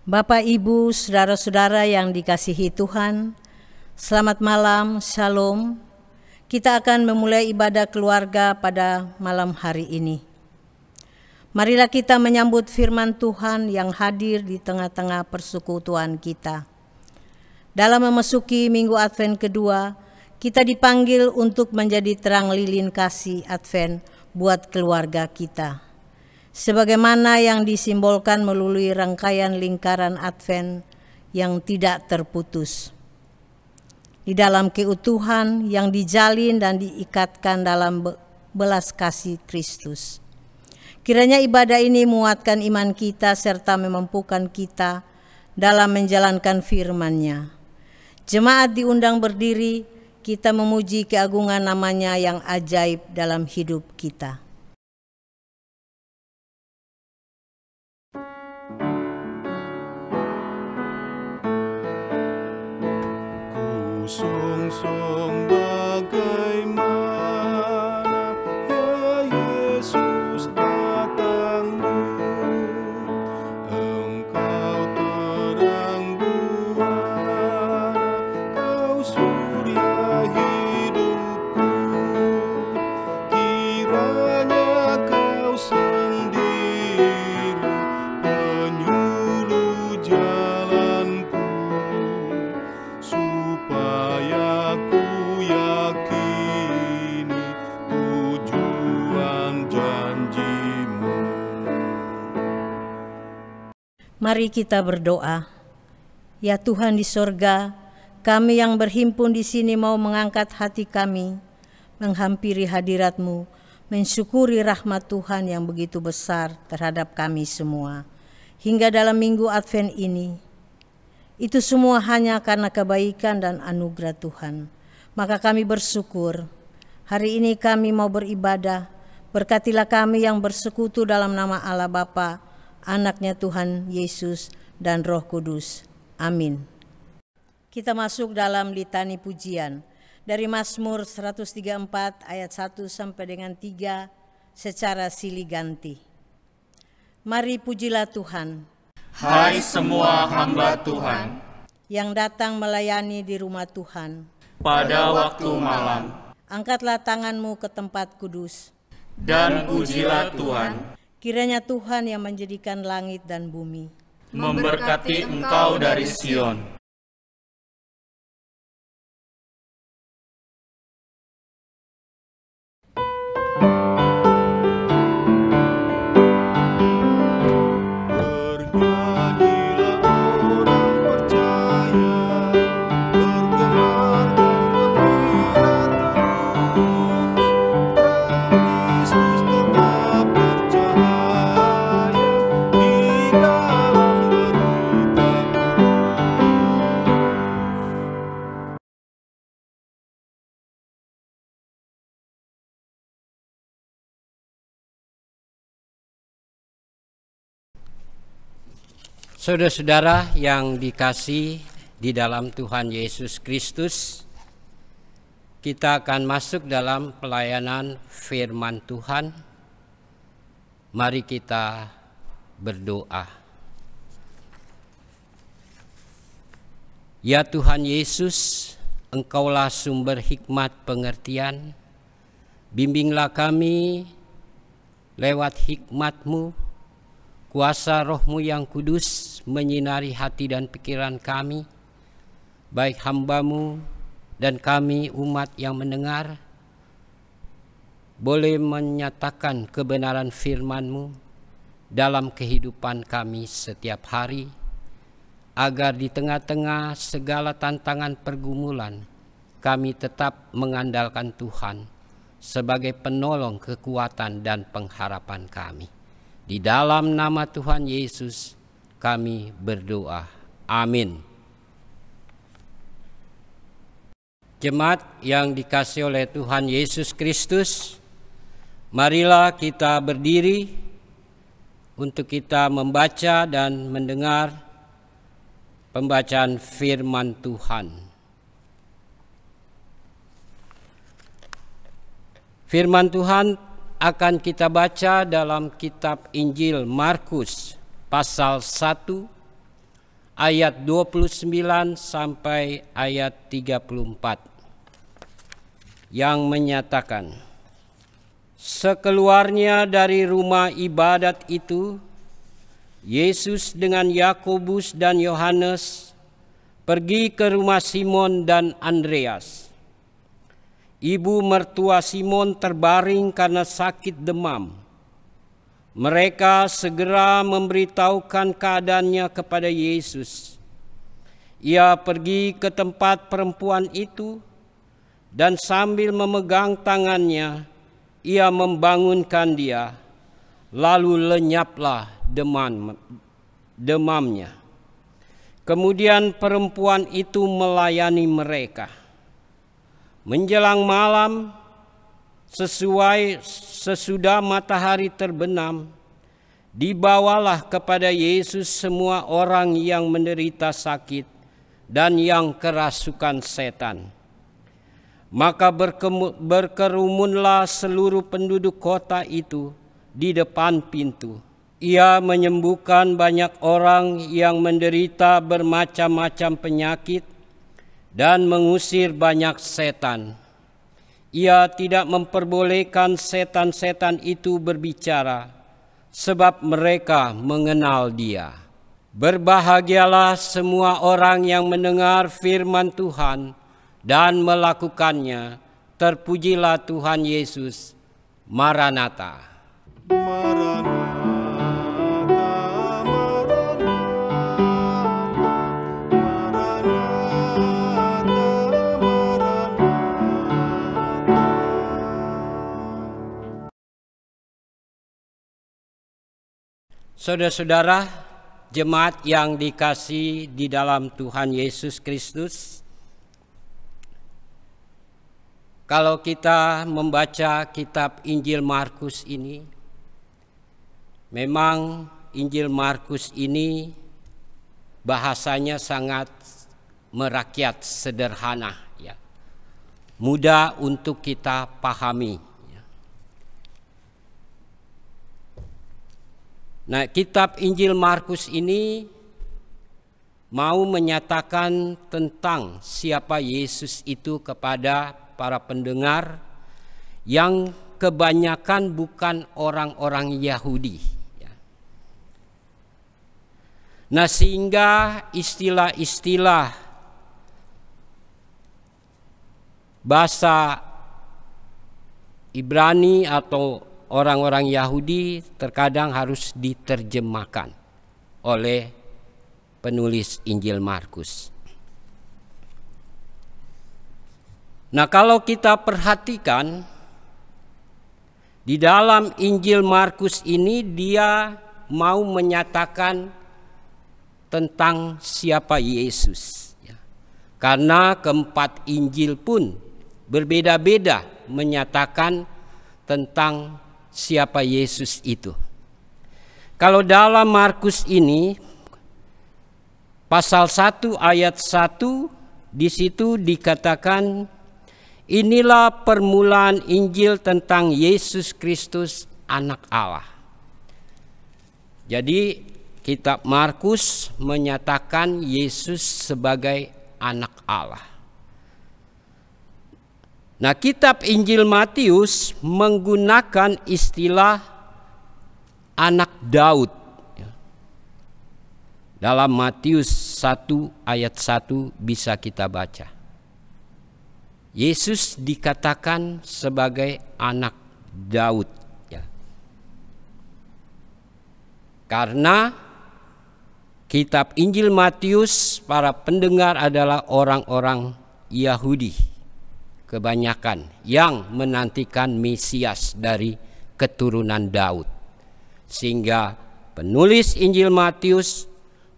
Bapak, Ibu, saudara-saudara yang dikasihi Tuhan, selamat malam, shalom. Kita akan memulai ibadah keluarga pada malam hari ini. Marilah kita menyambut firman Tuhan yang hadir di tengah-tengah persekutuan kita. Dalam memasuki minggu Advent kedua, kita dipanggil untuk menjadi terang lilin kasih Advent buat keluarga kita. Sebagaimana yang disimbolkan melalui rangkaian lingkaran Advent yang tidak terputus. Di dalam keutuhan yang dijalin dan diikatkan dalam belas kasih Kristus. Kiranya ibadah ini menguatkan iman kita serta memampukan kita dalam menjalankan firman-Nya. Jemaat diundang berdiri, kita memuji keagungan nama-Nya yang ajaib dalam hidup kita. Sung-sung bagaimana ya Yesus datangmu, Engkau terang buana, Kau surya hidupku, kiranya Kau sendiri penyuluh jalanku, supaya ku yakini tujuan janji-Mu. Mari kita berdoa. Ya Tuhan di sorga, kami yang berhimpun di sini mau mengangkat hati kami, menghampiri hadirat-Mu, mensyukuri rahmat Tuhan yang begitu besar terhadap kami semua. Hingga dalam minggu Advent ini, itu semua hanya karena kebaikan dan anugerah Tuhan. Maka kami bersyukur. Hari ini kami mau beribadah. Berkatilah kami yang bersekutu dalam nama Allah Bapa, Anak-Nya Tuhan Yesus, dan Roh Kudus. Amin. Kita masuk dalam litani pujian dari Mazmur 134 ayat 1 sampai dengan 3 secara silih ganti. Mari pujilah Tuhan. Hai semua hamba Tuhan yang datang melayani di rumah Tuhan pada waktu malam, angkatlah tanganmu ke tempat kudus dan pujilah Tuhan. Kiranya Tuhan yang menjadikan langit dan bumi Memberkati engkau dari Sion. Saudara-saudara yang dikasihi di dalam Tuhan Yesus Kristus, kita akan masuk dalam pelayanan firman Tuhan. Mari kita berdoa. Ya Tuhan Yesus, Engkaulah sumber hikmat pengertian. Bimbinglah kami lewat hikmat-Mu. Kuasa Roh-Mu yang kudus menyinari hati dan pikiran kami, baik hamba-Mu dan kami umat yang mendengar, boleh menyatakan kebenaran firman-Mu dalam kehidupan kami setiap hari, agar di tengah-tengah segala tantangan pergumulan, kami tetap mengandalkan Tuhan sebagai penolong kekuatan dan pengharapan kami. Di dalam nama Tuhan Yesus kami berdoa. Amin. Jemaat yang dikasihi oleh Tuhan Yesus Kristus, marilah kita berdiri untuk kita membaca dan mendengar pembacaan firman Tuhan. Firman Tuhan akan kita baca dalam kitab Injil Markus pasal 1 ayat 29 sampai ayat 34 yang menyatakan, sekeluarnya dari rumah ibadat itu, Yesus dengan Yakobus dan Yohanes pergi ke rumah Simon dan Andreas. Ibu mertua Simon terbaring karena sakit demam. Mereka segera memberitahukan keadaannya kepada Yesus. Ia pergi ke tempat perempuan itu dan sambil memegang tangannya, ia membangunkan dia, lalu lenyaplah demamnya. Kemudian perempuan itu melayani mereka. Menjelang malam, sesudah matahari terbenam, dibawalah kepada Yesus semua orang yang menderita sakit dan yang kerasukan setan. Maka berkerumunlah seluruh penduduk kota itu di depan pintu. Ia menyembuhkan banyak orang yang menderita bermacam-macam penyakit dan mengusir banyak setan. Ia tidak memperbolehkan setan-setan itu berbicara, sebab mereka mengenal Dia. Berbahagialah semua orang yang mendengar firman Tuhan dan melakukannya. Terpujilah Tuhan Yesus. Maranatha. Maranatha, Saudara-saudara, jemaat yang dikasihi di dalam Tuhan Yesus Kristus, kalau kita membaca kitab Injil Markus ini, memang Injil Markus ini bahasanya sangat merakyat, sederhana, ya, mudah untuk kita pahami. Nah, kitab Injil Markus ini mau menyatakan tentang siapa Yesus itu kepada para pendengar yang kebanyakan bukan orang-orang Yahudi. Nah, sehingga istilah-istilah bahasa Ibrani atau orang-orang Yahudi terkadang harus diterjemahkan oleh penulis Injil Markus. Nah, kalau kita perhatikan di dalam Injil Markus ini, dia mau menyatakan tentang siapa Yesus. Karena keempat Injil pun berbeda-beda menyatakan tentang siapa Yesus itu. Kalau dalam Markus ini pasal 1 ayat 1, di situ dikatakan, inilah permulaan Injil tentang Yesus Kristus anak Allah. Jadi kitab Markus menyatakan Yesus sebagai anak Allah. Nah, kitab Injil Matius menggunakan istilah anak Daud. Dalam Matius 1 ayat 1 bisa kita baca. Yesus dikatakan sebagai anak Daud. Karena kitab Injil Matius, para pendengar adalah orang-orang Yahudi kebanyakan yang menantikan Mesias dari keturunan Daud. Sehingga penulis Injil Matius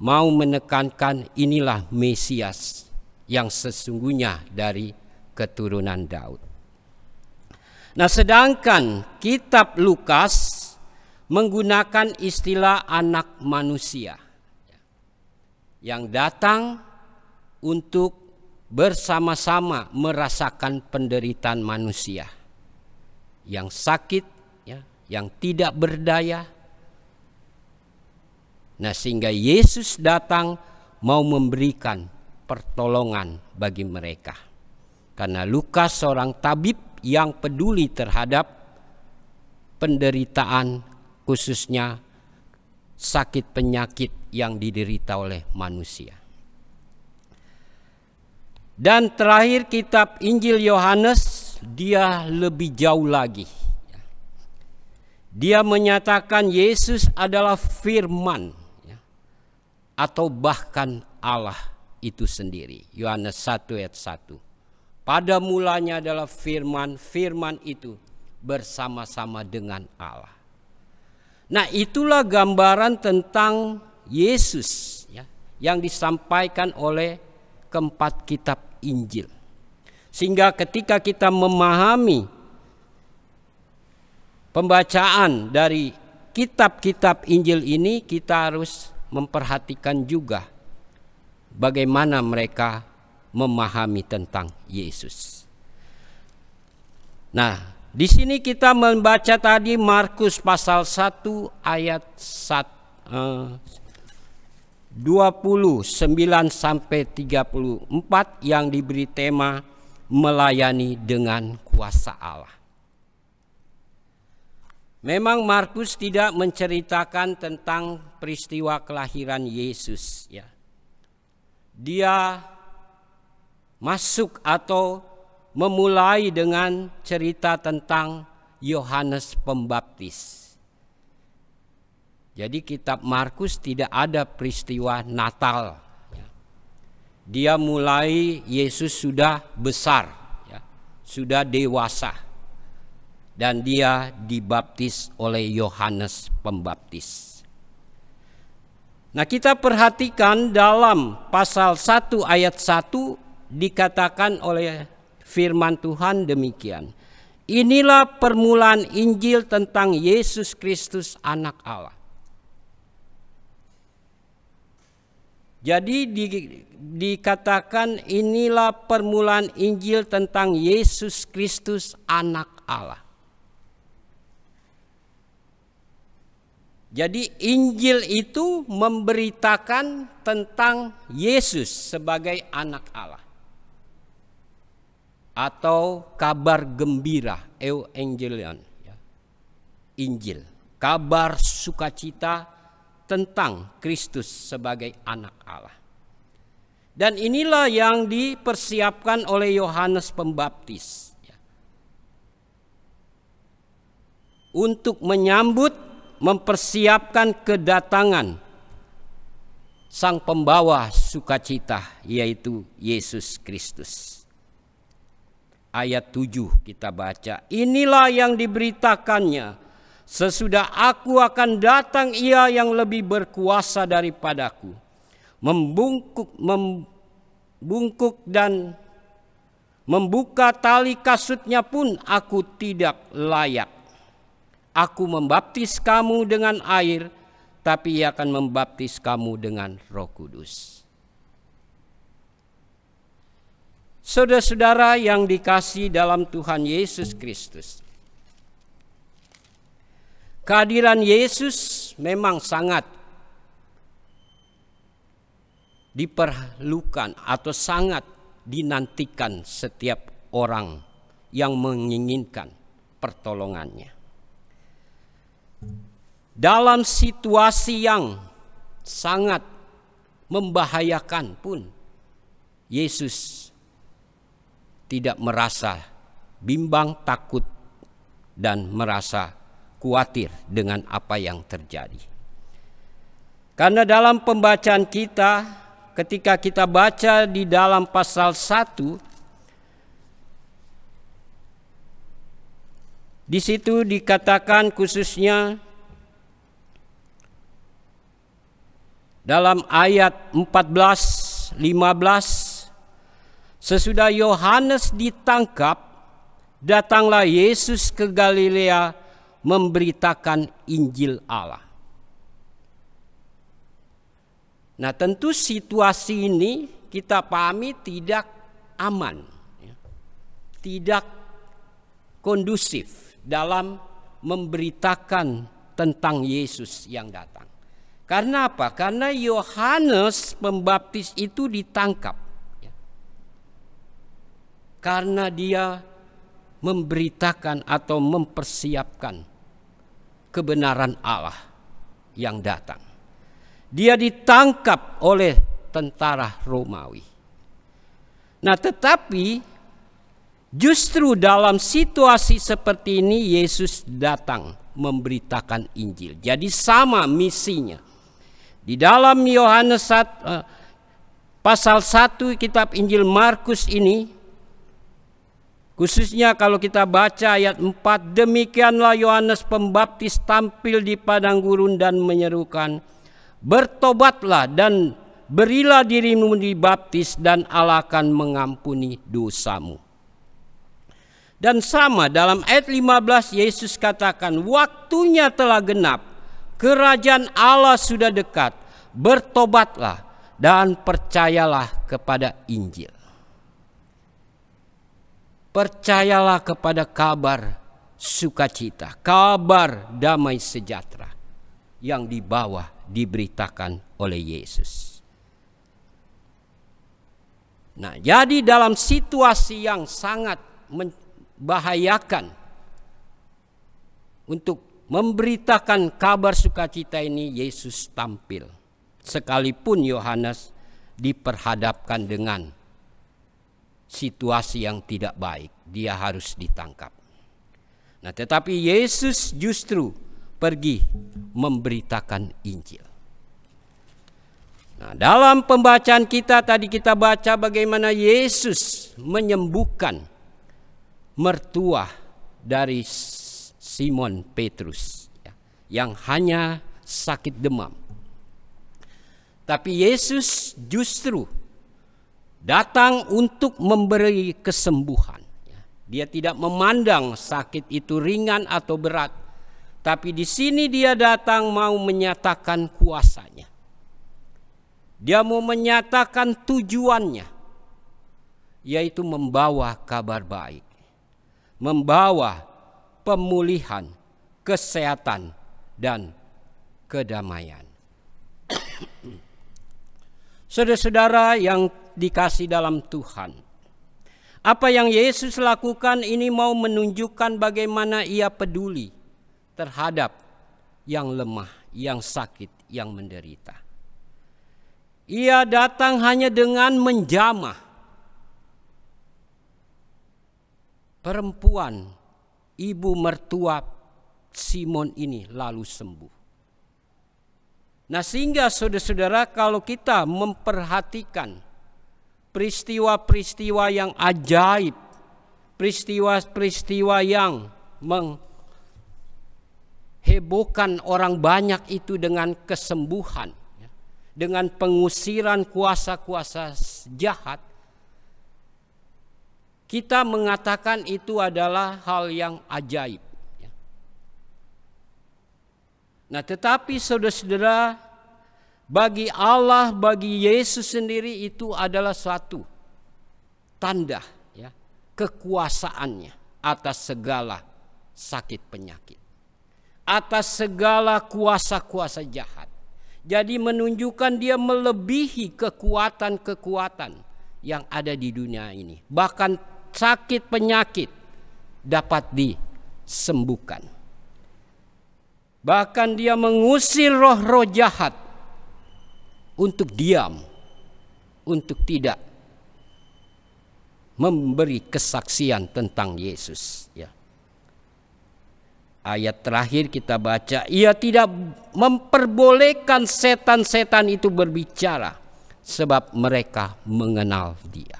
mau menekankan inilah Mesias yang sesungguhnya dari keturunan Daud. Nah, sedangkan kitab Lukas menggunakan istilah anak manusia yang datang untuk bersama-sama merasakan penderitaan manusia yang sakit, yang tidak berdaya. Nah, sehingga Yesus datang mau memberikan pertolongan bagi mereka. Karena Lukas seorang tabib yang peduli terhadap penderitaan, khususnya sakit penyakit yang diderita oleh manusia. Dan terakhir kitab Injil Yohanes, dia lebih jauh lagi. Dia menyatakan Yesus adalah firman, atau bahkan Allah itu sendiri. Yohanes 1 ayat 1. Pada mulanya adalah firman, firman itu bersama-sama dengan Allah. Nah, itulah gambaran tentang Yesus yang disampaikan oleh keempat kitab Injil. Sehingga ketika kita memahami pembacaan dari kitab-kitab Injil ini, kita harus memperhatikan juga bagaimana mereka memahami tentang Yesus. Nah, di sini kita membaca tadi Markus pasal 1 ayat 29 sampai 34 yang diberi tema melayani dengan kuasa Allah. Memang Markus tidak menceritakan tentang peristiwa kelahiran Yesus, ya. Dia masuk atau memulai dengan cerita tentang Yohanes Pembaptis. Jadi kitab Markus tidak ada peristiwa Natal. Dia mulai Yesus sudah besar, sudah dewasa, dan dia dibaptis oleh Yohanes Pembaptis. Nah, kita perhatikan dalam pasal 1 ayat 1 dikatakan oleh firman Tuhan demikian. Inilah permulaan Injil tentang Yesus Kristus anak Allah. Jadi dikatakan inilah permulaan Injil tentang Yesus Kristus anak Allah. Jadi Injil itu memberitakan tentang Yesus sebagai anak Allah. Atau kabar gembira, Evangelion. Injil, kabar sukacita tentang Kristus sebagai anak Allah. Dan inilah yang dipersiapkan oleh Yohanes Pembaptis. Untuk menyambut, mempersiapkan kedatangan sang pembawa sukacita, yaitu Yesus Kristus. Ayat 7 kita baca, inilah yang diberitakannya, sesudah aku akan datang ia yang lebih berkuasa daripadaku, membungkuk dan membuka tali kasutnya pun aku tidak layak. Aku membaptis kamu dengan air, tapi ia akan membaptis kamu dengan Roh Kudus. Saudara-saudara yang dikasihi dalam Tuhan Yesus Kristus, kehadiran Yesus memang sangat diperlukan atau sangat dinantikan setiap orang yang menginginkan pertolongannya. Dalam situasi yang sangat membahayakan pun, Yesus tidak merasa bimbang, takut, dan merasa khawatir dengan apa yang terjadi. Karena dalam pembacaan kita, ketika kita baca di dalam pasal 1, di situ dikatakan khususnya dalam ayat 14, 15, sesudah Yohanes ditangkap, datanglah Yesus ke Galilea memberitakan Injil Allah. Nah, tentu situasi ini kita pahami tidak aman, tidak kondusif dalam memberitakan tentang Yesus yang datang. Karena apa? Karena Yohanes Pembaptis itu ditangkap. Karena dia memberitakan atau mempersiapkan kebenaran Allah yang datang. Dia ditangkap oleh tentara Romawi. Nah, tetapi justru dalam situasi seperti ini Yesus datang memberitakan Injil. Jadi sama misinya. Di dalam Yohanes pasal 1 kitab Injil Markus ini, khususnya kalau kita baca ayat 4, demikianlah Yohanes Pembaptis tampil di padang gurun dan menyerukan, bertobatlah dan berilah dirimu dibaptis dan Allah akan mengampuni dosamu. Dan sama dalam ayat 15 Yesus katakan, waktunya telah genap, kerajaan Allah sudah dekat, bertobatlah dan percayalah kepada Injil. Percayalah kepada kabar sukacita, kabar damai sejahtera yang diberitakan oleh Yesus. Nah, jadi dalam situasi yang sangat membahayakan untuk memberitakan kabar sukacita ini, Yesus tampil. Sekalipun Yohanes diperhadapkan dengan situasi yang tidak baik, dia harus ditangkap. Nah, tetapi Yesus justru pergi memberitakan Injil. Nah, dalam pembacaan kita tadi kita baca bagaimana Yesus menyembuhkan mertua dari Simon Petrus yang hanya sakit demam. Tapi Yesus justru datang untuk memberi kesembuhan. Dia tidak memandang sakit itu ringan atau berat, tapi di sini dia datang mau menyatakan kuasanya. Dia mau menyatakan tujuannya, yaitu membawa kabar baik, membawa pemulihan, kesehatan, dan kedamaian. Saudara-saudara yang dikasih dalam Tuhan, apa yang Yesus lakukan ini mau menunjukkan bagaimana ia peduli terhadap yang lemah, yang sakit, yang menderita. Ia datang hanya dengan menjamah perempuan, ibu mertua Simon ini lalu sembuh. Nah, sehingga saudara-saudara kalau kita memperhatikan peristiwa-peristiwa yang ajaib, peristiwa-peristiwa yang menghebohkan orang banyak itu dengan kesembuhan, dengan pengusiran kuasa-kuasa jahat, kita mengatakan itu adalah hal yang ajaib. Nah, tetapi saudara-saudara, bagi Allah, bagi Yesus sendiri itu adalah suatu tanda kekuasaannya atas segala sakit penyakit, atas segala kuasa-kuasa jahat. Jadi menunjukkan dia melebihi kekuatan-kekuatan yang ada di dunia ini. Bahkan sakit penyakit dapat disembuhkan. Bahkan dia mengusir roh-roh jahat untuk diam, untuk tidak memberi kesaksian tentang Yesus. Ayat terakhir kita baca, ia tidak memperbolehkan setan-setan itu berbicara sebab mereka mengenal dia.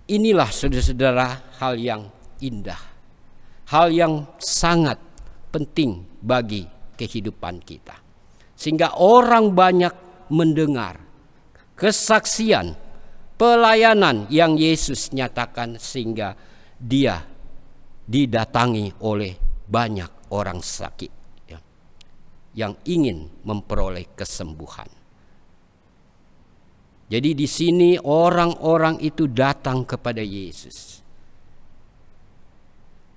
Inilah saudara-saudara hal yang indah, hal yang sangat penting bagi kehidupan kita. Sehingga orang banyak mendengar kesaksian, pelayanan yang Yesus nyatakan, sehingga dia didatangi oleh banyak orang sakit yang ingin memperoleh kesembuhan. Jadi di sini orang-orang itu datang kepada Yesus,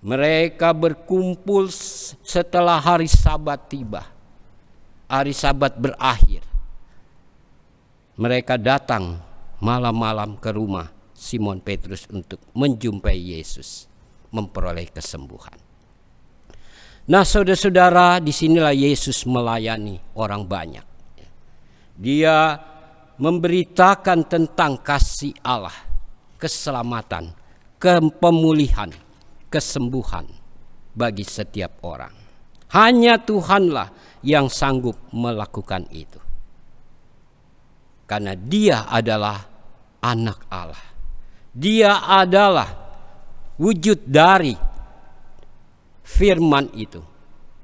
Mereka berkumpul setelah hari Sabat tiba. Hari Sabat berakhir. Mereka datang malam-malam ke rumah Simon Petrus untuk menjumpai Yesus, memperoleh kesembuhan. Nah, saudara-saudara, disinilah Yesus melayani orang banyak. Dia memberitakan tentang kasih Allah, keselamatan, pemulihan, kesembuhan bagi setiap orang. Hanya Tuhanlah yang sanggup melakukan itu. Karena Dia adalah anak Allah. Dia adalah wujud dari firman itu.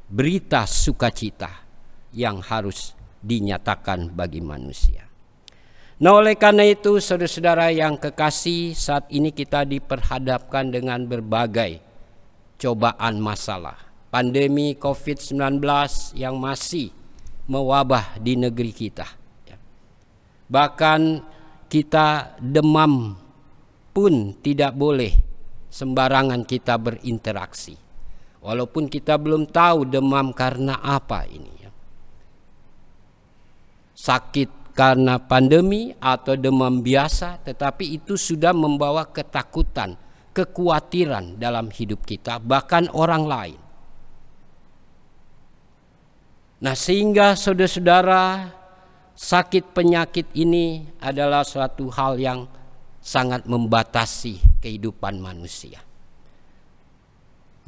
Berita sukacita yang harus dinyatakan bagi manusia. Nah, oleh karena itu, saudara-saudara yang kekasih, saat ini kita diperhadapkan dengan berbagai cobaan masalah. Pandemi COVID-19 yang masih mewabah di negeri kita. Bahkan kita demam pun tidak boleh sembarangan kita berinteraksi. Walaupun kita belum tahu demam karena apa ini. Sakit karena pandemi atau demam biasa, tetapi itu sudah membawa ketakutan, kekhawatiran dalam hidup kita, bahkan orang lain. Nah, sehingga saudara-saudara, sakit penyakit ini adalah suatu hal yang sangat membatasi kehidupan manusia.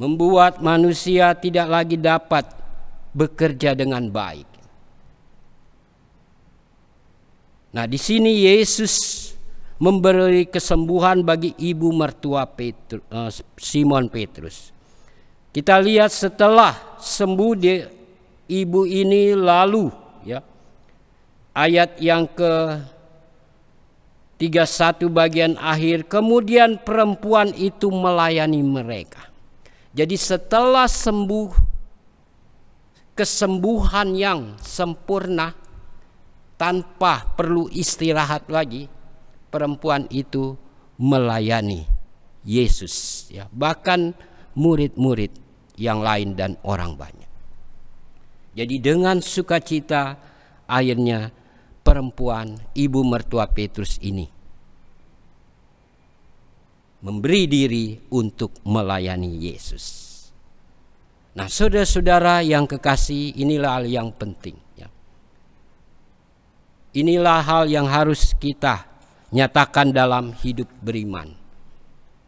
Membuat manusia tidak lagi dapat bekerja dengan baik. Nah, di sini Yesus memberi kesembuhan bagi ibu mertua Simon Petrus. Kita lihat setelah sembuh ibu ini, lalu ya, ayat yang ke-31 bagian akhir, kemudian perempuan itu melayani mereka. Jadi setelah sembuh, kesembuhan yang sempurna, tanpa perlu istirahat lagi, perempuan itu melayani Yesus, ya, bahkan murid-murid yang lain dan orang banyak. Jadi dengan sukacita akhirnya perempuan ibu mertua Petrus ini memberi diri untuk melayani Yesus. Nah, saudara-saudara yang kekasih, inilah hal yang penting. Inilah hal yang harus kita nyatakan dalam hidup beriman.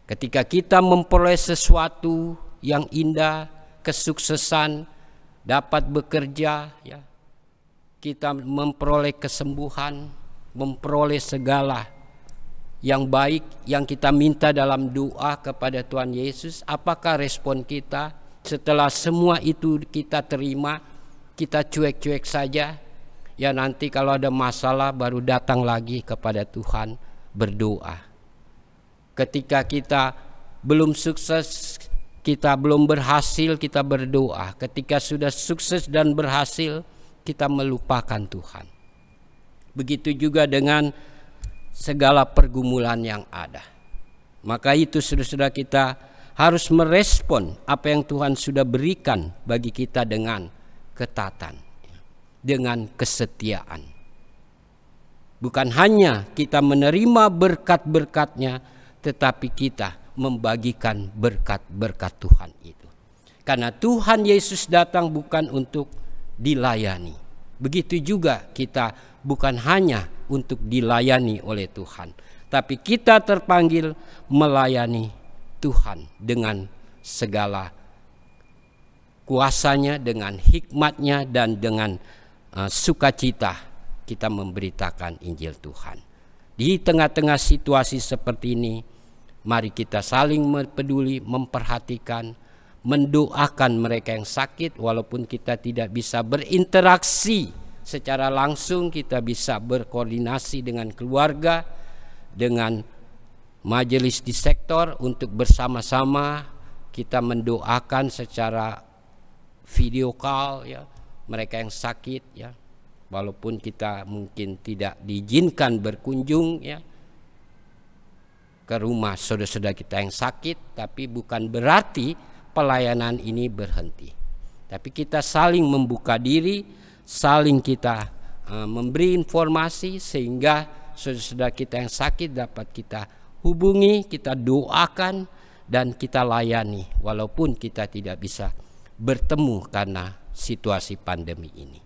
Ketika kita memperoleh sesuatu yang indah, kesuksesan, dapat bekerja, ya, kita memperoleh kesembuhan, memperoleh segala yang baik yang kita minta dalam doa kepada Tuhan Yesus, apakah respon kita setelah semua itu kita terima? Kita cuek-cuek saja. Ya, nanti kalau ada masalah baru datang lagi kepada Tuhan berdoa. Ketika kita belum sukses, kita belum berhasil, kita berdoa. Ketika sudah sukses dan berhasil, kita melupakan Tuhan. Begitu juga dengan segala pergumulan yang ada. Maka itu saudara-saudara, kita harus merespon apa yang Tuhan sudah berikan bagi kita dengan ketatan, dengan kesetiaan. Bukan hanya kita menerima berkat-berkatnya, tetapi kita membagikan berkat-berkat Tuhan itu. Karena Tuhan Yesus datang bukan untuk dilayani. Begitu juga kita bukan hanya untuk dilayani oleh Tuhan, tapi kita terpanggil melayani Tuhan dengan segala kuasanya, dengan hikmatnya, dan dengan sukacita kita memberitakan Injil Tuhan. Di tengah-tengah situasi seperti ini, mari kita saling peduli, memperhatikan, mendoakan mereka yang sakit. Walaupun kita tidak bisa berinteraksi secara langsung, kita bisa berkoordinasi dengan keluarga, dengan majelis di sektor untuk bersama-sama kita mendoakan secara video call, ya, mereka yang sakit, ya, walaupun kita mungkin tidak diizinkan berkunjung, ya, ke rumah saudara-saudara kita yang sakit, tapi bukan berarti pelayanan ini berhenti. Tapi kita saling membuka diri, saling kita memberi informasi sehingga saudara-saudara kita yang sakit dapat kita hubungi, kita doakan, dan kita layani walaupun kita tidak bisa bertemu karena situasi pandemi ini.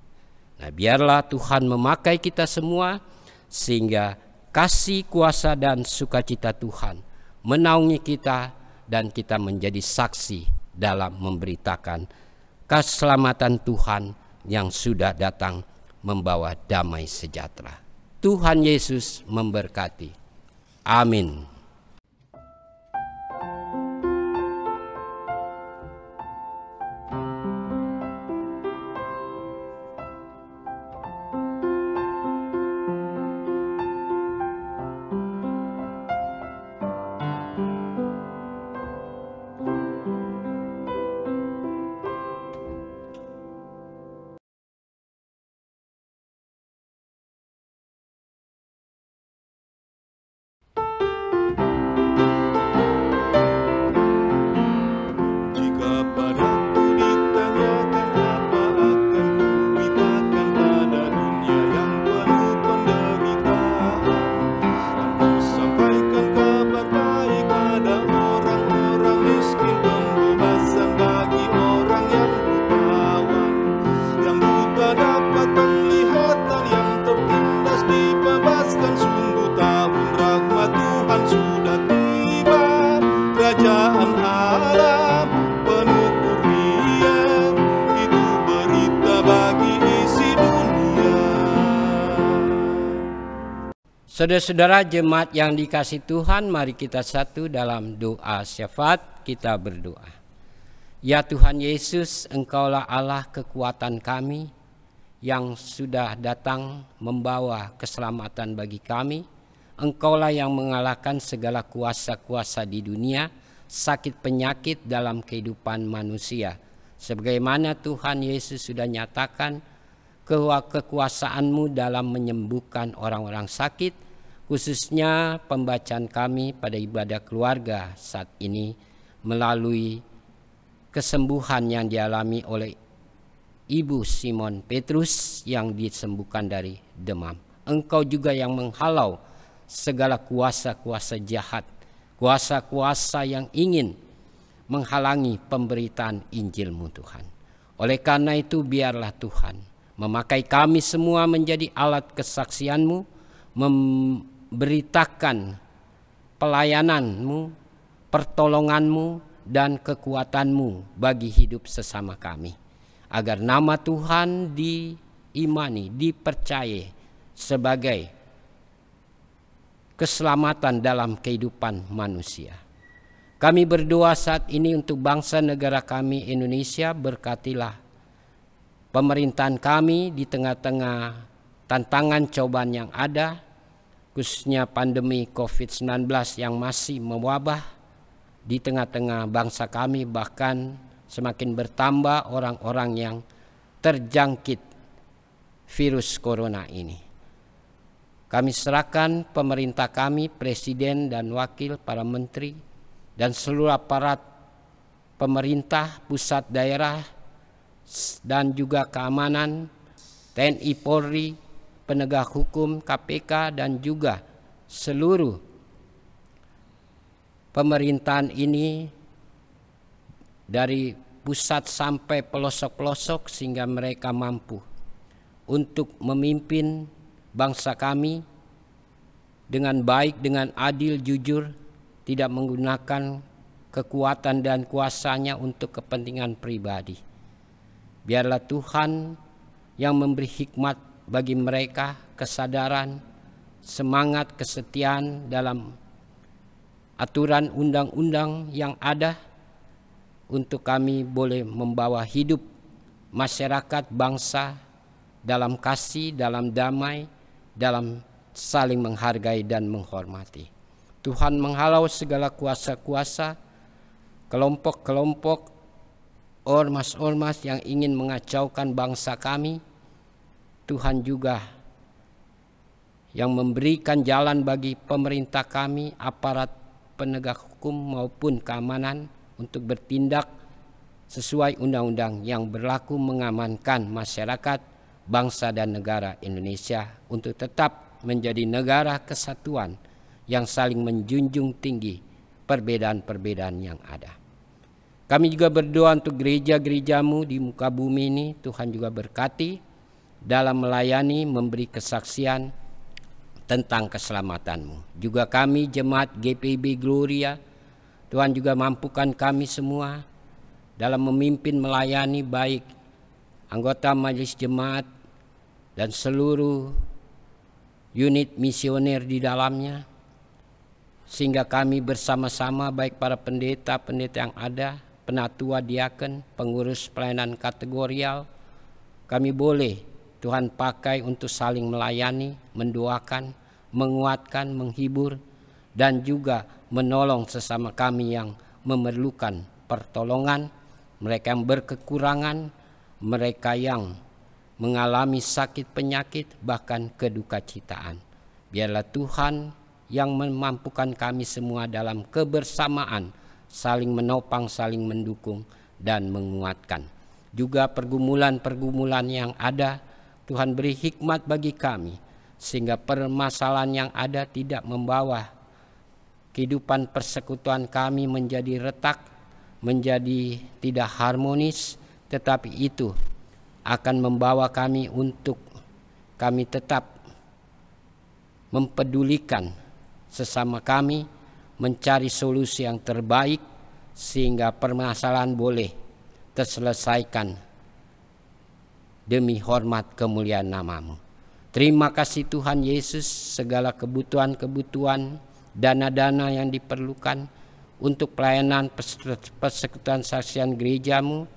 Nah, biarlah Tuhan memakai kita semua sehingga kasih, kuasa, dan sukacita Tuhan menaungi kita dan kita menjadi saksi dalam memberitakan keselamatan Tuhan yang sudah datang membawa damai sejahtera. Tuhan Yesus memberkati. Amin. Saudara-saudara jemaat yang dikasihi Tuhan, mari kita satu dalam doa syafaat. Kita berdoa. Ya Tuhan Yesus, Engkaulah Allah kekuatan kami yang sudah datang membawa keselamatan bagi kami. Engkaulah yang mengalahkan segala kuasa-kuasa di dunia, sakit penyakit dalam kehidupan manusia. Sebagaimana Tuhan Yesus sudah nyatakan kekuasaan-Mu dalam menyembuhkan orang-orang sakit, khususnya pembacaan kami pada ibadah keluarga saat ini melalui kesembuhan yang dialami oleh Ibu Simon Petrus yang disembuhkan dari demam. Engkau juga yang menghalau segala kuasa-kuasa jahat, kuasa-kuasa yang ingin menghalangi pemberitaan Injil-Mu Tuhan. Oleh karena itu biarlah Tuhan memakai kami semua menjadi alat kesaksian-Mu, memberitakan pelayanan-Mu, pertolongan-Mu, dan kekuatan-Mu bagi hidup sesama kami. Agar nama Tuhan diimani, dipercayai sebagai keselamatan dalam kehidupan manusia. Kami berdoa saat ini untuk bangsa negara kami Indonesia. Berkatilah pemerintahan kami di tengah-tengah tantangan cobaan yang ada, khususnya pandemi COVID-19 yang masih mewabah di tengah-tengah bangsa kami, bahkan semakin bertambah orang-orang yang terjangkit virus corona ini. Kami serahkan pemerintah kami, presiden dan wakil, para menteri, dan seluruh aparat pemerintah, pusat, daerah, dan juga keamanan, TNI, Polri, penegak hukum, KPK, dan juga seluruh pemerintahan ini dari pusat sampai pelosok-pelosok sehingga mereka mampu untuk memimpin bangsa kami dengan baik, dengan adil, jujur, tidak menggunakan kekuatan dan kuasanya untuk kepentingan pribadi. Biarlah Tuhan yang memberi hikmat bagi mereka, kesadaran, semangat, kesetiaan dalam aturan undang-undang yang ada untuk kami boleh membawa hidup masyarakat bangsa dalam kasih, dalam damai, dalam saling menghargai dan menghormati. Tuhan menghalau segala kuasa-kuasa, kelompok-kelompok, ormas-ormas yang ingin mengacaukan bangsa kami. Tuhan juga yang memberikan jalan bagi pemerintah kami, aparat penegak hukum maupun keamanan untuk bertindak sesuai undang-undang yang berlaku mengamankan masyarakat, bangsa dan negara Indonesia untuk tetap menjadi negara kesatuan yang saling menjunjung tinggi perbedaan-perbedaan yang ada. Kami juga berdoa untuk gereja-gerejamu di muka bumi ini, Tuhan juga berkati dalam melayani, memberi kesaksian tentang keselamatanmu. Juga kami jemaat GPIB Gloria, Tuhan juga mampukan kami semua dalam memimpin melayani baik anggota majelis jemaat dan seluruh unit misioner di dalamnya, sehingga kami bersama-sama baik para pendeta-pendeta yang ada, penatua diaken, pengurus pelayanan kategorial, kami boleh Tuhan pakai untuk saling melayani, mendoakan, menguatkan, menghibur, dan juga menolong sesama kami yang memerlukan pertolongan, mereka yang berkekurangan, mereka yang mengalami sakit penyakit, bahkan kedukacitaan. Biarlah Tuhan yang memampukan kami semua dalam kebersamaan, saling menopang, saling mendukung, dan menguatkan. Juga pergumulan-pergumulan yang ada, Tuhan beri hikmat bagi kami, sehingga permasalahan yang ada tidak membawa kehidupan persekutuan kami menjadi retak, menjadi tidak harmonis, tetapi itu akan membawa kami untuk kami tetap mempedulikan sesama kami, mencari solusi yang terbaik sehingga permasalahan boleh terselesaikan demi hormat kemuliaan nama-Mu. Terima kasih Tuhan Yesus, segala kebutuhan-kebutuhan, dana-dana yang diperlukan untuk pelayanan persekutuan saksian gereja-Mu,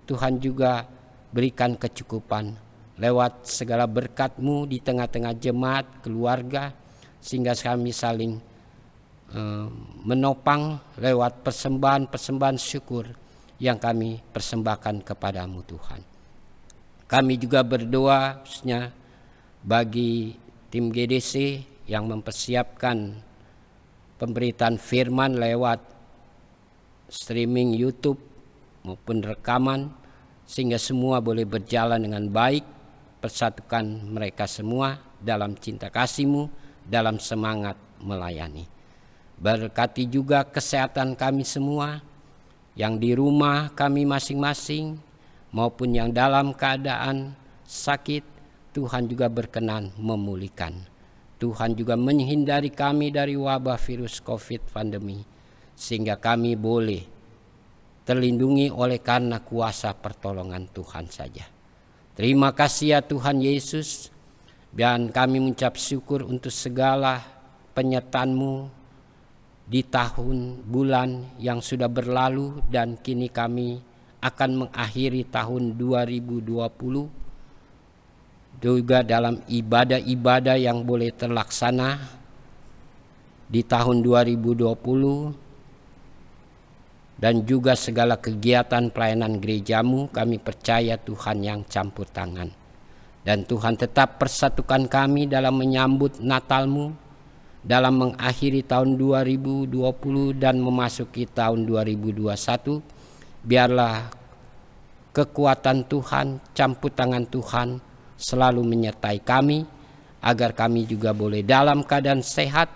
Tuhan juga berikan kecukupan lewat segala berkat-Mu di tengah-tengah jemaat, keluarga, sehingga kami saling menopang lewat persembahan-persembahan syukur yang kami persembahkan kepadamu Tuhan. Kami juga berdoa khususnya bagi tim GDC yang mempersiapkan pemberitaan firman lewat streaming YouTube maupun rekaman, sehingga semua boleh berjalan dengan baik, persatukan mereka semua dalam cinta kasih-Mu, dalam semangat melayani. Berkati juga kesehatan kami semua, yang di rumah kami masing-masing maupun yang dalam keadaan sakit, Tuhan juga berkenan memulihkan. Tuhan juga menghindari kami dari wabah virus COVID pandemi, sehingga kami boleh terlindungi oleh karena kuasa pertolongan Tuhan saja. Terima kasih ya Tuhan Yesus, dan kami mengucap syukur untuk segala penyertaan-Mu di tahun bulan yang sudah berlalu, dan kini kami akan mengakhiri tahun 2020 juga dalam ibadah-ibadah yang boleh terlaksana di tahun 2020, dan juga segala kegiatan pelayanan gereja-Mu. Kami percaya Tuhan yang campur tangan, dan Tuhan tetap persatukan kami dalam menyambut Natal-Mu, dalam mengakhiri tahun 2020 dan memasuki tahun 2021. Biarlah kekuatan Tuhan, campur tangan Tuhan selalu menyertai kami, agar kami juga boleh dalam keadaan sehat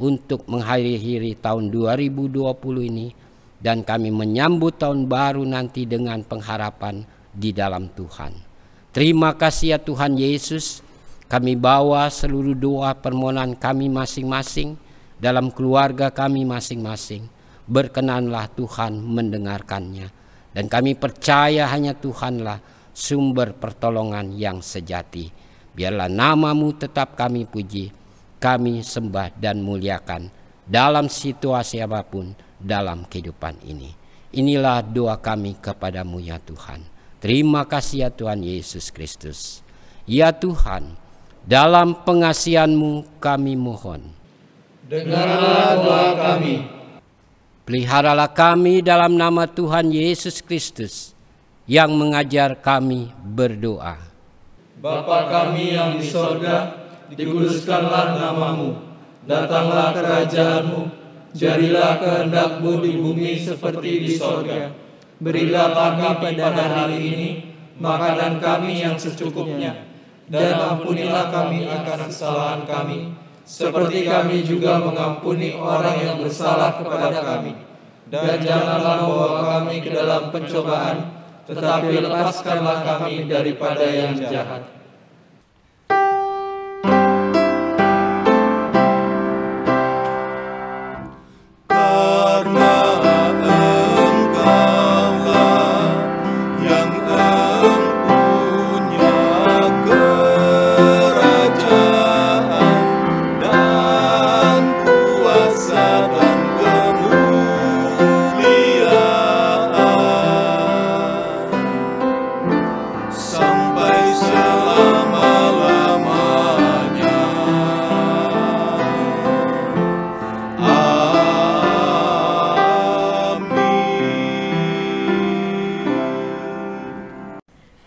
untuk mengakhiri tahun 2020 ini, dan kami menyambut tahun baru nanti dengan pengharapan di dalam Tuhan. Terima kasih ya Tuhan Yesus. Kami bawa seluruh doa permohonan kami masing-masing dalam keluarga kami masing-masing. Berkenanlah Tuhan mendengarkannya. Dan kami percaya hanya Tuhanlah sumber pertolongan yang sejati. Biarlah nama-Mu tetap kami puji, kami sembah dan muliakan dalam situasi apapun dalam kehidupan ini. Inilah doa kami kepadamu ya Tuhan. Terima kasih ya Tuhan Yesus Kristus. Ya Tuhan, dalam pengasihan-Mu kami mohon, dengarlah doa kami. Peliharalah kami dalam nama Tuhan Yesus Kristus yang mengajar kami berdoa. Bapa kami yang di sorga, dikuduskanlah nama-Mu, datanglah kerajaan-Mu, jadilah kehendak-Mu di bumi seperti di sorga. Berilah kami pada hari ini makanan kami yang secukupnya, dan ampunilah kami akan kesalahan kami, seperti kami juga mengampuni orang yang bersalah kepada kami. Dan janganlah membawa kami ke dalam pencobaan, tetapi lepaskanlah kami daripada yang jahat.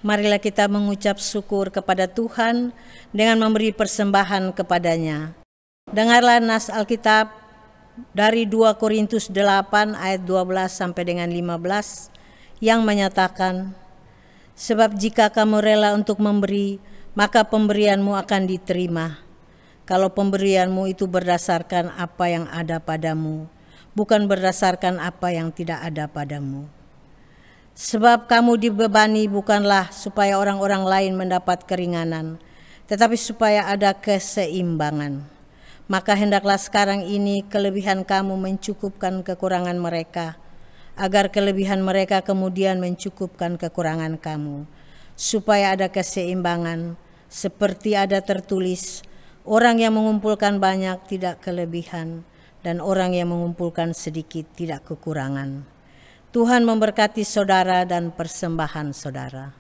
Marilah kita mengucap syukur kepada Tuhan dengan memberi persembahan kepadanya. Dengarlah nas Alkitab dari 2 Korintus 8 ayat 12 sampai dengan 15 yang menyatakan, sebab jika kamu rela untuk memberi, maka pemberianmu akan diterima. Kalau pemberianmu itu berdasarkan apa yang ada padamu, bukan berdasarkan apa yang tidak ada padamu. Sebab kamu dibebani bukanlah supaya orang-orang lain mendapat keringanan, tetapi supaya ada keseimbangan. Maka hendaklah sekarang ini kelebihan kamu mencukupkan kekurangan mereka, agar kelebihan mereka kemudian mencukupkan kekurangan kamu, supaya ada keseimbangan, seperti ada tertulis, orang yang mengumpulkan banyak tidak kelebihan, dan orang yang mengumpulkan sedikit tidak kekurangan. Tuhan memberkati saudara dan persembahan saudara.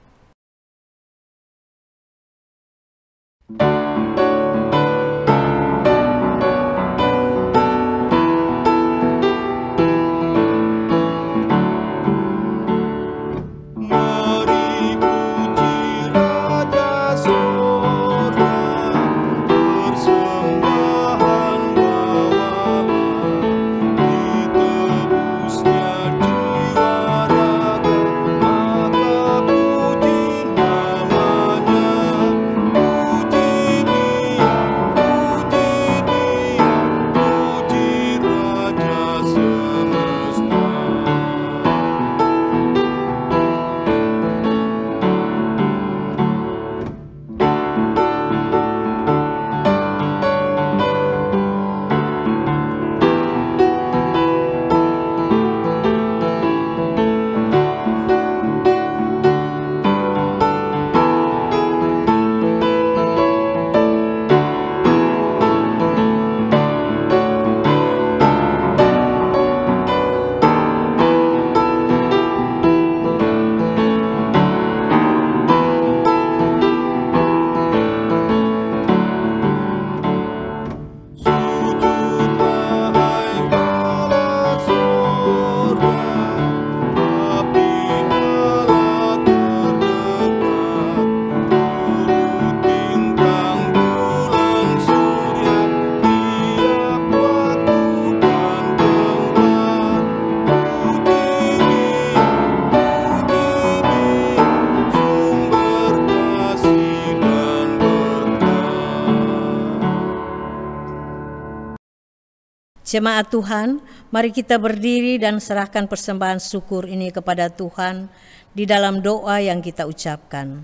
Jemaat Tuhan, mari kita berdiri dan serahkan persembahan syukur ini kepada Tuhan di dalam doa yang kita ucapkan.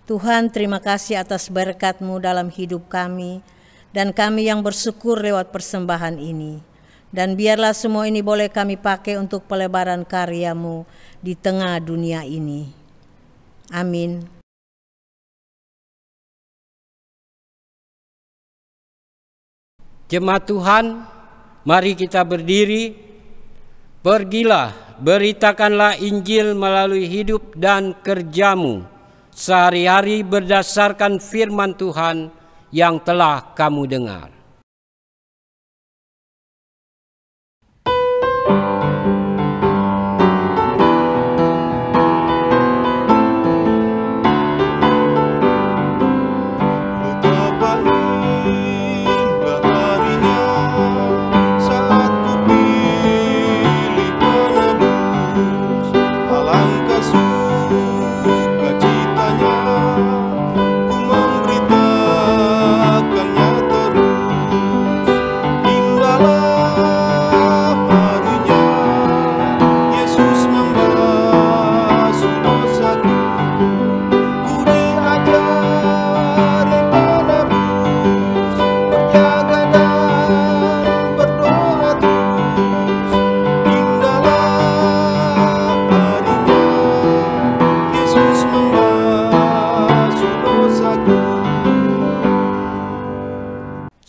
Tuhan, terima kasih atas berkat-Mu dalam hidup kami, dan kami yang bersyukur lewat persembahan ini. Dan biarlah semua ini boleh kami pakai untuk pelebaran karya-Mu di tengah dunia ini. Amin. Jemaat Tuhan, mari kita berdiri. Pergilah, beritakanlah Injil melalui hidup dan kerja-Mu sehari-hari berdasarkan firman Tuhan yang telah kamu dengar.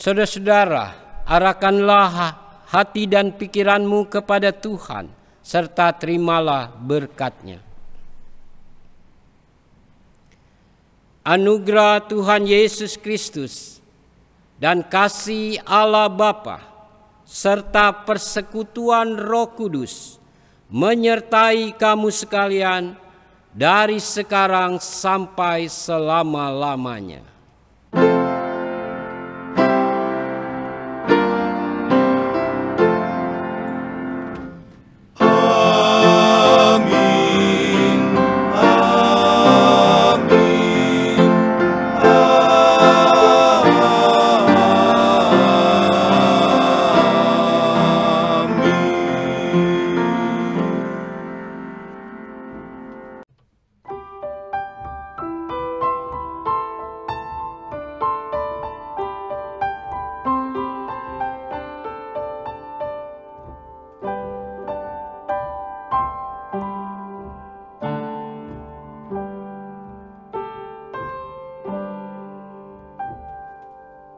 Saudara-saudara, arahkanlah hati dan pikiranmu kepada Tuhan, serta terimalah berkat-Nya. Anugerah Tuhan Yesus Kristus dan kasih Allah Bapa serta persekutuan Roh Kudus menyertai kamu sekalian dari sekarang sampai selama-lamanya.